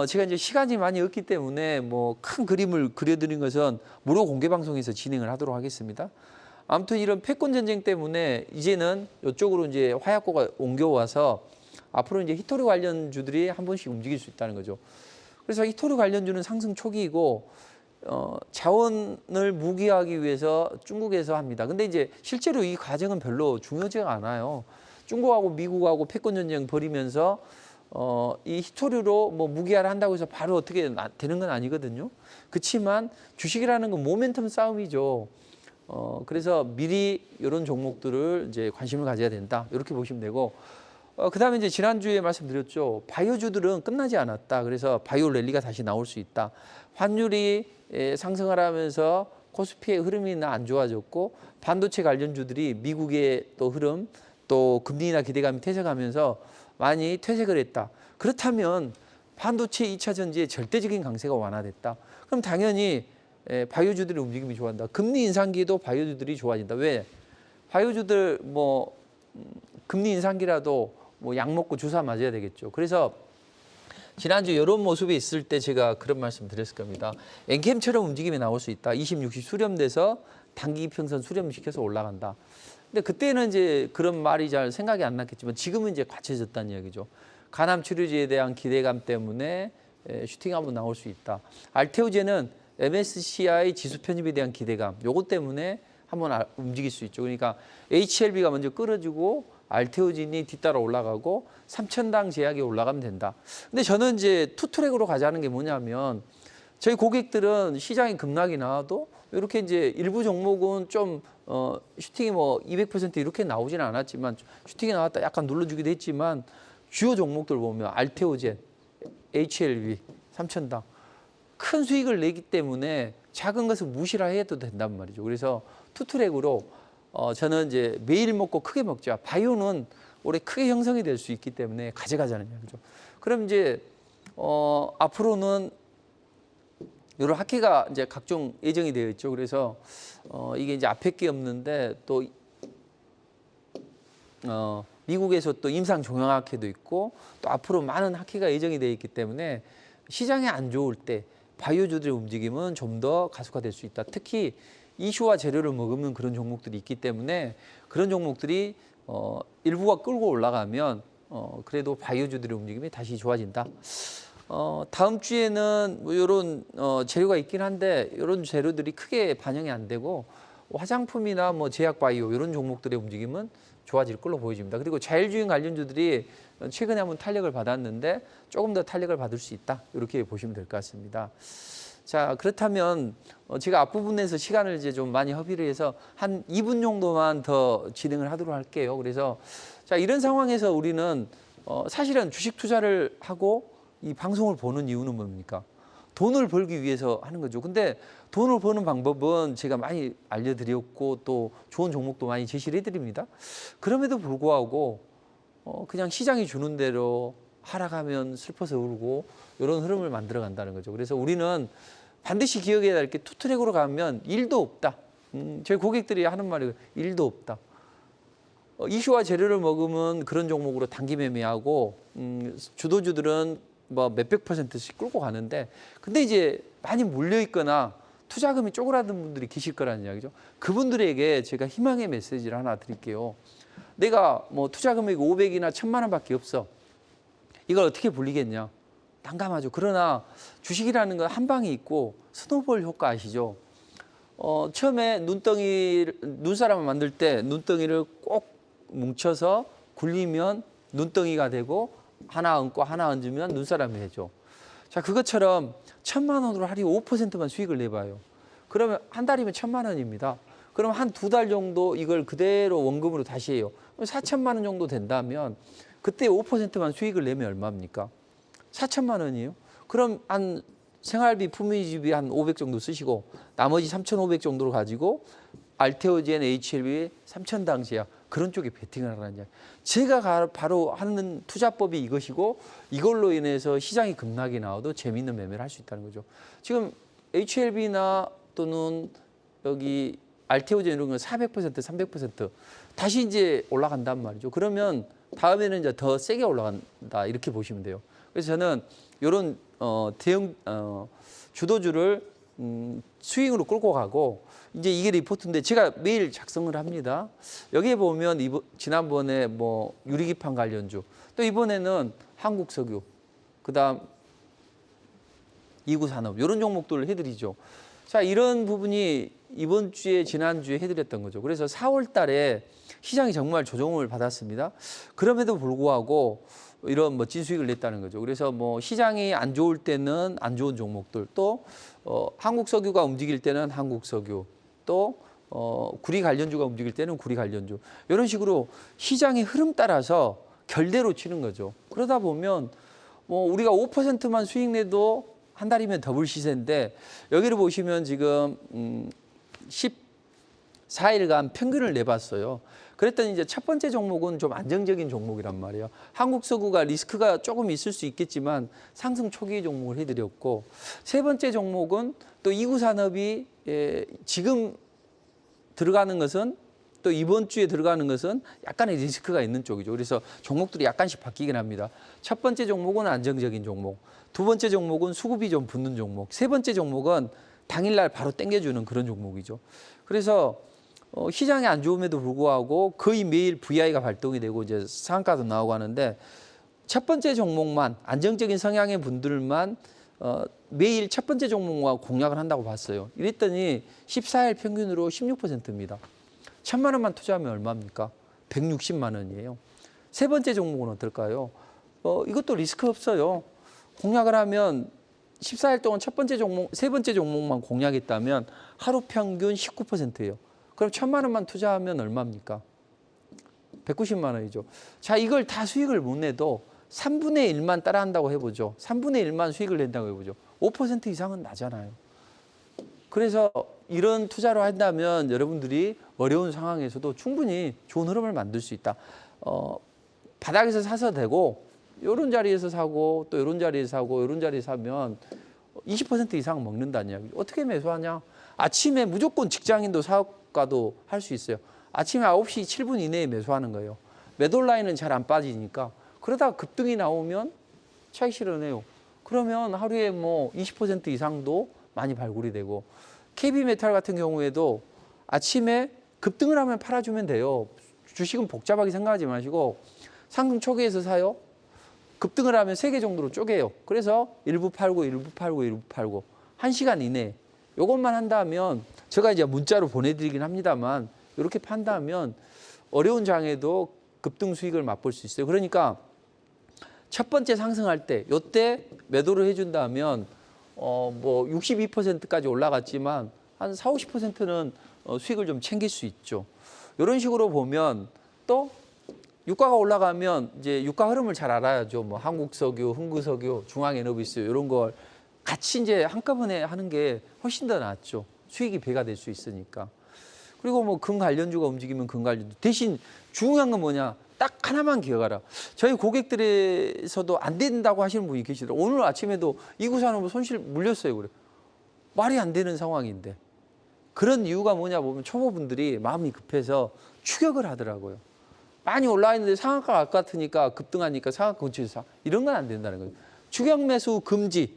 제가 이제 시간이 많이 없기 때문에 뭐 큰 그림을 그려드린 것은 무료 공개 방송에서 진행을 하도록 하겠습니다. 아무튼 이런 패권 전쟁 때문에 이제는 이쪽으로 이제 화약고가 옮겨와서 앞으로 이제 히토류 관련주들이 한 번씩 움직일 수 있다는 거죠. 그래서 히토류 관련주는 상승 초기이고 자원을 무기화하기 위해서 중국에서 합니다. 근데 이제 실제로 이 과정은 별로 중요하지가 않아요. 중국하고 미국하고 패권 전쟁 벌이면서 이 히토류로 뭐 무기화를 한다고 해서 바로 어떻게 되는 건 아니거든요. 그렇지만 주식이라는 건 모멘텀 싸움이죠. 그래서 미리 이런 종목들을 이제 관심을 가져야 된다. 이렇게 보시면 되고, 그다음에 이제 지난주에 말씀드렸죠. 바이오주들은 끝나지 않았다. 그래서 바이오 랠리가 다시 나올 수 있다. 환율이 상승을 하면서 코스피의 흐름이 안 좋아졌고, 반도체 관련주들이 미국의 또 흐름, 또 금리나 기대감이 퇴색하면서 많이 퇴색을 했다. 그렇다면 반도체 2차 전지의 절대적인 강세가 완화됐다. 그럼 당연히 바이오주들의 움직임이 좋아진다. 금리 인상기도 바이오주들이 좋아진다. 왜? 바이오주들 뭐 금리 인상기라도 뭐 약 먹고 주사 맞아야 되겠죠. 그래서 지난주 이런 모습이 있을 때 제가 그런 말씀 드렸을 겁니다. 엔캠처럼 움직임이 나올 수 있다. 20, 60 수렴돼서 단기 평선 수렴시켜서 올라간다. 근데 그때는 이제 그런 말이 잘 생각이 안 났겠지만 지금은 이제 갖춰졌다는 이야기죠. 간암 치료제에 대한 기대감 때문에 슈팅 한번 나올 수 있다. 알테오제는 MSCI 지수 편입에 대한 기대감, 요것 때문에 한번 움직일 수 있죠. 그러니까 HLB가 먼저 끌어주고 알테오진이 뒤따라 올라가고 3,000당 제약이 올라가면 된다. 근데 저는 이제 투트랙으로 가자는 게 뭐냐면 저희 고객들은 시장이 급락이 나와도 이렇게 이제 일부 종목은 좀 슈팅이 뭐 200% 이렇게 나오지는 않았지만 슈팅이 나왔다 약간 눌러주기도 했지만 주요 종목들 보면 알테오젠, HLB, 3,000당 큰 수익을 내기 때문에 작은 것을 무시를 해도 된단 말이죠. 그래서 투트랙으로 저는 이제 매일 먹고 크게 먹자. 바이오는 올해 크게 형성이 될 수 있기 때문에 가져가자는 얘기죠. 그럼 이제 앞으로는 이런 학회가 이제 각종 예정이 되어 있죠. 그래서 이게 이제 앞에 게 없는데 또 미국에서 또 임상 종양학회도 있고 또 앞으로 많은 학회가 예정이 되어 있기 때문에 시장이 안 좋을 때 바이오주들의 움직임은 좀 더 가속화될 수 있다. 특히 이슈와 재료를 먹으면 그런 종목들이 있기 때문에 그런 종목들이 일부가 끌고 올라가면 그래도 바이오주들의 움직임이 다시 좋아진다. 다음 주에는 뭐 이런 재료가 있긴 한데 이런 재료들이 크게 반영이 안 되고 화장품이나 뭐 제약 바이오 이런 종목들의 움직임은 좋아질 걸로 보여집니다. 그리고 자율주행 관련주들이 최근에 한번 탄력을 받았는데 조금 더 탄력을 받을 수 있다. 이렇게 보시면 될 것 같습니다. 자, 그렇다면 제가 앞부분에서 시간을 이제 좀 많이 허비를 해서 한 2분 정도만 더 진행을 하도록 할게요. 그래서 자, 이런 상황에서 우리는 사실은 주식 투자를 하고 이 방송을 보는 이유는 뭡니까? 돈을 벌기 위해서 하는 거죠. 근데 돈을 버는 방법은 제가 많이 알려드렸고 또 좋은 종목도 많이 제시를 해드립니다. 그럼에도 불구하고 그냥 시장이 주는 대로 하락하면 슬퍼서 울고 이런 흐름을 만들어 간다는 거죠. 그래서 우리는 반드시 기억해야 할 게 투트랙으로 가면 일도 없다. 저희 고객들이 하는 말이 일도 없다. 이슈와 재료를 먹으면 그런 종목으로 단기 매매하고 주도주들은 뭐 몇백 %씩 끌고 가는데 근데 이제 많이 몰려 있거나 투자금이 쪼그라든 분들이 계실 거라는 이야기죠. 그분들에게 제가 희망의 메시지를 하나 드릴게요. 내가 뭐 투자 금액이 500이나 1000만 원밖에 없어. 이걸 어떻게 불리겠냐? 난감하죠. 그러나 주식이라는 건 한 방이 있고 스노볼 효과 아시죠? 처음에 눈사람을 만들 때 눈덩이를 꼭 뭉쳐서 굴리면 눈덩이가 되고 하나 얹고 하나 얹으면 눈사람이 되죠. 자, 그것처럼 1000만 원으로 하루에 5%만 수익을 내봐요. 그러면 한 달이면 1000만 원입니다. 그럼 한 2달 정도 이걸 그대로 원금으로 다시 해요. 4천만 원 정도 된다면 그때 5%만 수익을 내면 얼마입니까? 4천만 원이에요. 그럼 한 생활비, 품위지비 한 500 정도 쓰시고 나머지 3,500 정도를 가지고 알테오젠, HLB, 3,000당시야. 그런 쪽에 베팅을 하라는 이야기. 제가 바로 하는 투자법이 이것이고 이걸로 인해서 시장이 급락이 나와도 재미있는 매매를 할 수 있다는 거죠. 지금 HLB나 또는 여기 알테오젠 이런 건 400%, 300% 다시 이제 올라간단 말이죠. 그러면 다음에는 이제 더 세게 올라간다 이렇게 보시면 돼요. 그래서 저는 이런 대형 주도주를 스윙으로 끌고 가고 이제 이게 리포트인데 제가 매일 작성을 합니다. 여기에 보면 지난번에 뭐 유리기판 관련주 또 이번에는 한국석유 그다음 이구산업 이런 종목들을 해드리죠. 자, 이런 부분이 이번 주에 지난주에 해드렸던 거죠. 그래서 4월 달에 시장이 정말 조정을 받았습니다. 그럼에도 불구하고 이런 멋진 수익을 냈다는 거죠. 그래서 뭐 시장이 안 좋을 때는 안 좋은 종목들 또 한국석유가 움직일 때는 한국석유 또 구리 관련주가 움직일 때는 구리 관련주 이런 식으로 시장의 흐름 따라서 결대로 치는 거죠. 그러다 보면 뭐 우리가 5%만 수익 내도 한 달이면 더블 시세인데 여기를 보시면 지금 14일간 평균을 내봤어요. 그랬더니 이제 첫 번째 종목은 좀 안정적인 종목이란 말이에요. 한국석유가 리스크가 조금 있을 수 있겠지만 상승 초기 종목을 해드렸고 세 번째 종목은 또 이구산업이 지금 들어가는 것은 또 이번 주에 들어가는 것은 약간의 리스크가 있는 쪽이죠. 그래서 종목들이 약간씩 바뀌긴 합니다. 첫 번째 종목은 안정적인 종목, 두 번째 종목은 수급이 좀 붙는 종목, 세 번째 종목은 당일날 바로 땡겨주는 그런 종목이죠. 그래서 시장이 안 좋음에도 불구하고 거의 매일 VI가 발동이 되고 이제 상한가도 나오고 하는데 첫 번째 종목만 안정적인 성향의 분들만 매일 첫 번째 종목과 공략을 한다고 봤어요. 이랬더니 14일 평균으로 16%입니다. 1000만 원만 투자하면 얼마입니까? 160만 원이에요. 세 번째 종목은 어떨까요? 이것도 리스크 없어요. 공략을 하면 14일 동안 첫 번째 종목, 세 번째 종목만 공략했다면 하루 평균 19%예요. 그럼 1000만 원만 투자하면 얼마입니까? 190만 원이죠. 자, 이걸 다 수익을 못 내도 3분의 1만 따라한다고 해보죠. 3분의 1만 수익을 낸다고 해보죠. 5% 이상은 나잖아요. 그래서 이런 투자를 한다면 여러분들이 어려운 상황에서도 충분히 좋은 흐름을 만들 수 있다. 바닥에서 사서 되고 이런 자리에서 사고 또 이런 자리에서 사고 이런 자리에서 사면 20% 이상 먹는다는 이야기. 어떻게 매수하냐? 아침에 무조건 직장인도 사업가도 할 수 있어요. 아침에 9시 7분 이내에 매수하는 거예요. 매도 라인은 잘 안 빠지니까. 그러다가 급등이 나오면 차익 실현해요. 그러면 하루에 뭐 20% 이상도 많이 발굴이 되고 KB메탈 같은 경우에도 아침에 급등을 하면 팔아주면 돼요. 주식은 복잡하게 생각하지 마시고 상승 초기에서 사요. 급등을 하면 3개 정도로 쪼개요. 그래서 일부 팔고 일부 팔고 일부 팔고 1시간 이내에 이것만 한다면 제가 이제 문자로 보내드리긴 합니다만 이렇게 판다면 어려운 장에도 급등 수익을 맛볼 수 있어요. 그러니까 첫 번째 상승할 때 이때 매도를 해준다면 뭐 62%까지 올라갔지만 한 4, 50%는 수익을 좀 챙길 수 있죠. 이런 식으로 보면 또 유가가 올라가면 이제 유가 흐름을 잘 알아야죠. 뭐 한국석유, 흥구석유, 중앙에너비스 이런 걸 같이 이제 한꺼번에 하는 게 훨씬 더 낫죠. 수익이 배가 될 수 있으니까. 그리고 뭐 금 관련주가 움직이면 금 관련주. 대신 중요한 건 뭐냐? 딱 하나만 기억하라. 저희 고객들에서도 안 된다고 하시는 분이 계시더라고요. 오늘 아침에도 이구산업 손실 물렸어요. 그래. 말이 안 되는 상황인데. 그런 이유가 뭐냐 보면 초보분들이 마음이 급해서 추격을 하더라고요. 많이 올라와 있는데 상한가가 아까트니까 급등하니까 상한가 근처에서 사. 이런 건 안 된다는 거예요. 추격 매수 금지,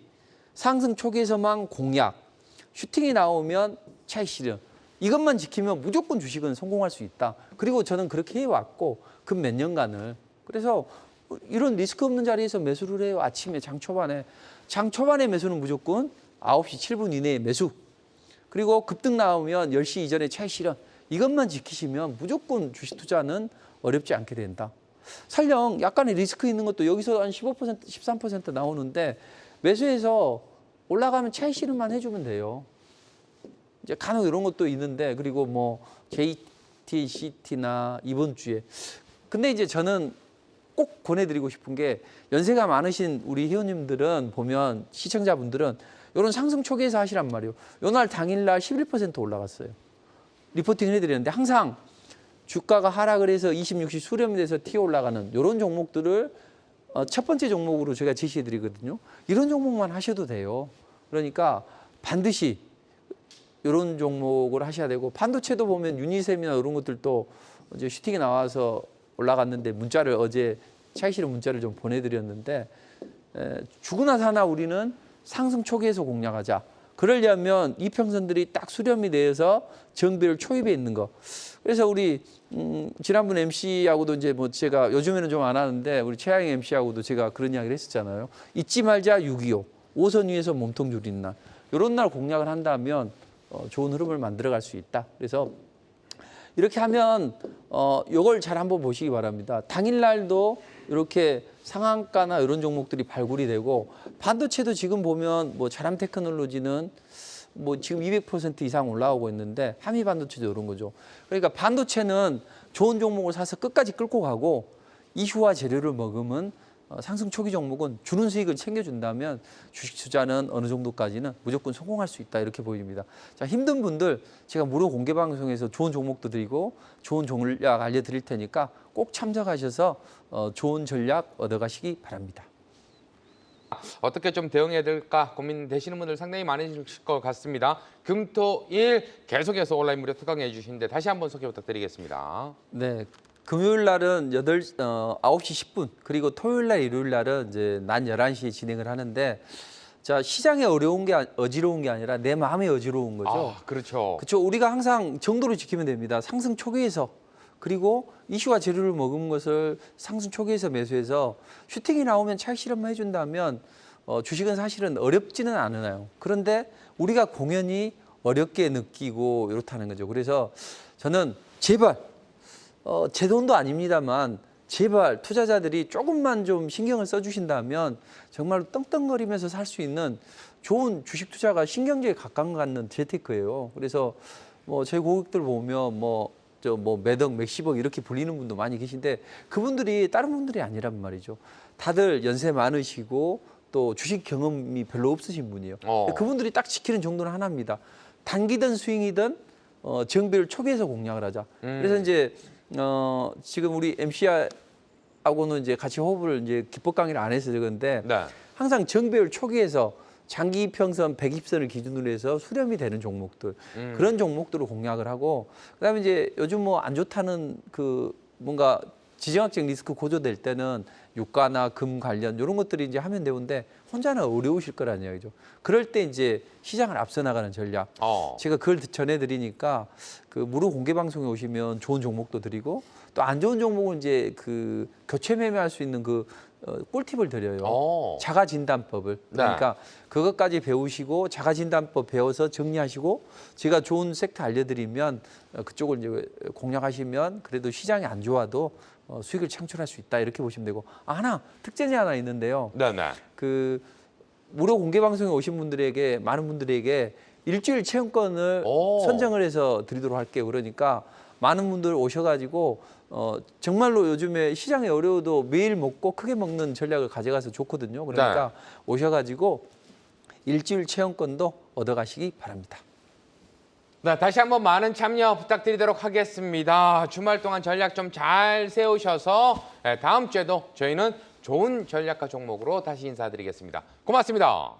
상승 초기에서만 공략, 슈팅이 나오면 차익 실현. 이것만 지키면 무조건 주식은 성공할 수 있다. 그리고 저는 그렇게 해왔고 그 몇 년간을. 그래서 이런 리스크 없는 자리에서 매수를 해요. 아침에 장 초반에. 장 초반에 매수는 무조건 9시 7분 이내에 매수. 그리고 급등 나오면 10시 이전에 차익 실현. 이것만 지키시면 무조건 주식 투자는 어렵지 않게 된다. 설령 약간의 리스크 있는 것도 여기서 한 15%, 13% 나오는데 매수해서 올라가면 차익 실현만 해주면 돼요. 이제 간혹 이런 것도 있는데 그리고 뭐 JTCT나 이번 주에 근데 이제 저는 꼭 권해드리고 싶은 게 연세가 많으신 우리 회원님들은 보면 시청자분들은 이런 상승 초기에서 하시란 말이에요. 요날 당일날 11% 올라갔어요. 리포팅 해드리는데 항상 주가가 하락을 해서 26시 수렴이 돼서 튀어 올라가는 이런 종목들을 첫 번째 종목으로 제가 제시해드리거든요. 이런 종목만 하셔도 돼요. 그러니까 반드시 이런 종목을 하셔야 되고 반도체도 보면 유니셈이나 이런 것들도 이제 슈팅이 나와서 올라갔는데 문자를 어제 차익 실현 문자를 좀 보내드렸는데 죽으나 사나 우리는 상승 초기에서 공략하자. 그러려면 이평선들이 딱 수렴이 되어서 정비를 초입에 있는 거. 그래서 우리 지난번 MC하고도 이제 뭐 제가 요즘에는 좀 안 하는데 우리 최하영 MC하고도 제가 그런 이야기를 했었잖아요. 잊지 말자 6.25 오선 위에서 몸통 줄이는 날. 이런 날 공략을 한다면 좋은 흐름을 만들어갈 수 있다. 그래서 이렇게 하면 이걸 잘 한번 보시기 바랍니다. 당일날도 이렇게 상한가나 이런 종목들이 발굴이 되고 반도체도 지금 보면 뭐 자람 테크놀로지는 뭐 지금 200% 이상 올라오고 있는데 하미 반도체도 이런 거죠. 그러니까 반도체는 좋은 종목을 사서 끝까지 끌고 가고 이슈화 재료를 먹으면 상승 초기 종목은 주는 수익을 챙겨준다면 주식 투자는 어느 정도까지는 무조건 성공할 수 있다 이렇게 보입니다. 자, 힘든 분들 제가 무료 공개 방송에서 좋은 종목도 드리고 좋은 전략 알려드릴 테니까 꼭 참석하셔서 좋은 전략 얻어가시기 바랍니다. 어떻게 좀 대응해야 될까 고민되시는 분들 상당히 많으실 것 같습니다. 금, 토, 일 계속해서 온라인 무료 특강해 주시는데 다시 한번 소개 부탁드리겠습니다. 네. 금요일 날은 9시 10분 그리고 토요일 날 일요일 날은 이제 낮 11시에 진행을 하는데 자, 시장에 어려운 게 어지러운 게 아니라 내 마음이 어지러운 거죠. 아, 그렇죠. 그렇죠. 우리가 항상 정도를 지키면 됩니다. 상승 초기에서 그리고 이슈와 재료를 먹은 것을 상승 초기에서 매수해서 슈팅이 나오면 차익 실현만 해준다면 주식은 사실은 어렵지는 않아요. 그런데 우리가 공연히 어렵게 느끼고 이렇다는 거죠. 그래서 저는 제발 제 돈도 아닙니다만 제발 투자자들이 조금만 좀 신경을 써주신다면 정말로 떵떵거리면서 살 수 있는 좋은 주식 투자가 신경제에 가까운 재테크예요. 그래서 뭐 저희 고객들 보면 뭐 몇억, 몇십억 이렇게 불리는 분도 많이 계신데 그분들이 다른 분들이 아니란 말이죠. 다들 연세 많으시고 또 주식 경험이 별로 없으신 분이에요. 그분들이 딱 지키는 정도는 하나입니다. 단기든 스윙이든 정비를 초기에서 공략을 하자. 그래서 이제 지금 우리 MCI 하고는 이제 같이 호흡을 이제 기법 강의를 안 해서 그런데 네. 항상 정배열 초기에서 장기 평선 120선을 기준으로 해서 수렴이 되는 종목들 그런 종목들을 공략을 하고 그다음에 이제 요즘 뭐 안 좋다는 그 뭔가 지정학적 리스크 고조될 때는 유가나 금 관련 이런 것들이 이제 하면 되는데 혼자는 어려우실 거란 이야기죠. 그럴 때 이제 시장을 앞서 나가는 전략. 제가 그걸 전해드리니까 그 무료 공개 방송에 오시면 좋은 종목도 드리고 또 안 좋은 종목은 이제 그 교체 매매할 수 있는 그 꿀팁을 드려요. 자가 진단법을. 그러니까 그것까지 배우시고 자가 진단법 배워서 정리하시고 제가 좋은 섹터 알려드리면 그쪽을 이제 공략하시면 그래도 시장이 안 좋아도 수익을 창출할 수 있다 이렇게 보시면 되고 하나 특징이 하나 있는데요. 네네. 그 무료 공개 방송에 오신 분들에게 많은 분들에게 일주일 체험권을 선정을 해서 드리도록 할게요. 그러니까 많은 분들 오셔가지고 정말로 요즘에 시장이 어려워도 매일 먹고 크게 먹는 전략을 가져가서 좋거든요. 그러니까 오셔가지고 일주일 체험권도 얻어가시기 바랍니다. 네, 다시 한번 많은 참여 부탁드리도록 하겠습니다. 주말 동안 전략 좀 잘 세우셔서 다음 주에도 저희는 좋은 전략과 종목으로 다시 인사드리겠습니다. 고맙습니다.